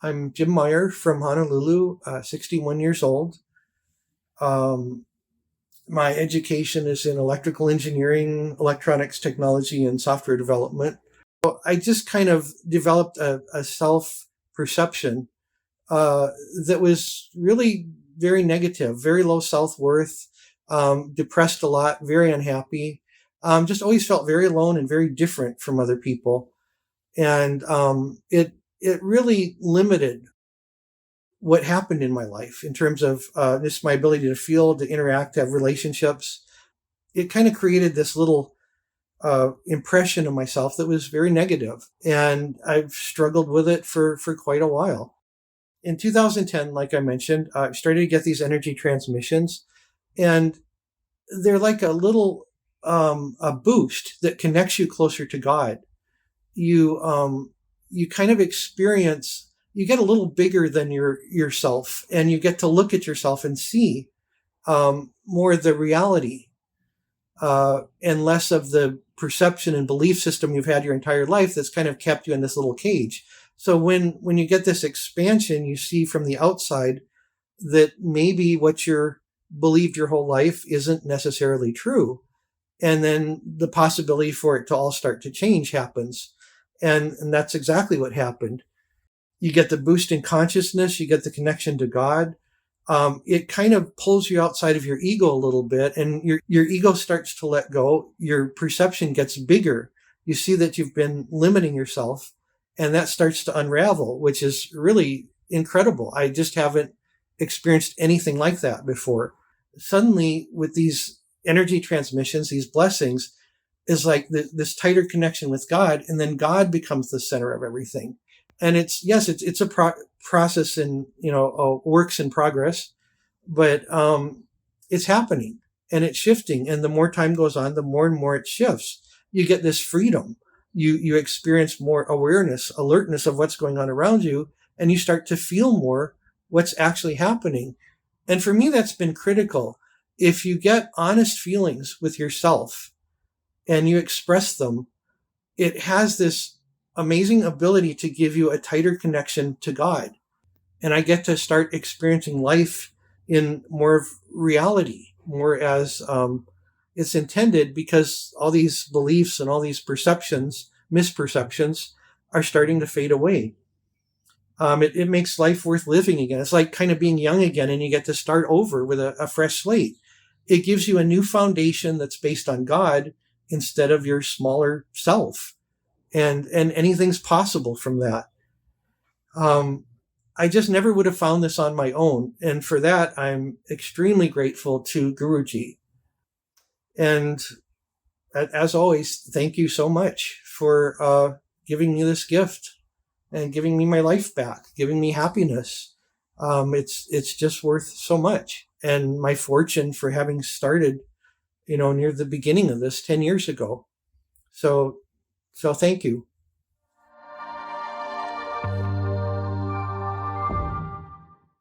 I'm Jim Meyer from Honolulu, 61 years old. My education is in electrical engineering, electronics technology, and software development. So I just kind of developed a self-perception that was really very negative, very low self-worth, depressed a lot, very unhappy, just always felt very alone and very different from other people. And it really limited what happened in my life in terms of just my ability to feel, to interact, to have relationships. It kind of created this little impression of myself that was very negative, and I've struggled with it for quite a while. In 2010, like I mentioned, I started to get these energy transmissions, and they're like a little a boost that connects you closer to God. You kind of experience, you get a little bigger than yourself, and you get to look at yourself and see more of the reality and less of the perception and belief system you've had your entire life that's kind of kept you in this little cage. So when you get this expansion, you see from the outside that maybe what you're believed your whole life isn't necessarily true. And then the possibility for it to all start to change happens. And that's exactly what happened. You get the boost in consciousness, you get the connection to God. It kind of pulls you outside of your ego a little bit, and your ego starts to let go. Your perception gets bigger. You see that you've been limiting yourself, and that starts to unravel, which is really incredible. I just haven't experienced anything like that before. Suddenly, with these energy transmissions, these blessings, is like this tighter connection with God, and then God becomes the center of everything. And it's a process and works in progress, but it's happening and it's shifting. And the more time goes on, the more and more it shifts. You get this freedom. You experience more awareness, alertness of what's going on around you, and you start to feel more what's actually happening. And for me, that's been critical. If you get honest feelings with yourself and you express them, it has this amazing ability to give you a tighter connection to God. And I get to start experiencing life in more of reality, more as it's intended, because all these beliefs and all these perceptions, misperceptions, are starting to fade away. It makes life worth living again. It's like kind of being young again, and you get to start over with a fresh slate. It gives you a new foundation that's based on God instead of your smaller self. And anything's possible from that. I just never would have found this on my own. And for that, I'm extremely grateful to Guruji. And as always, thank you so much for giving me this gift and giving me my life back, giving me happiness. It's just worth so much. And my fortune for having started, near the beginning of this 10 years ago. So thank you.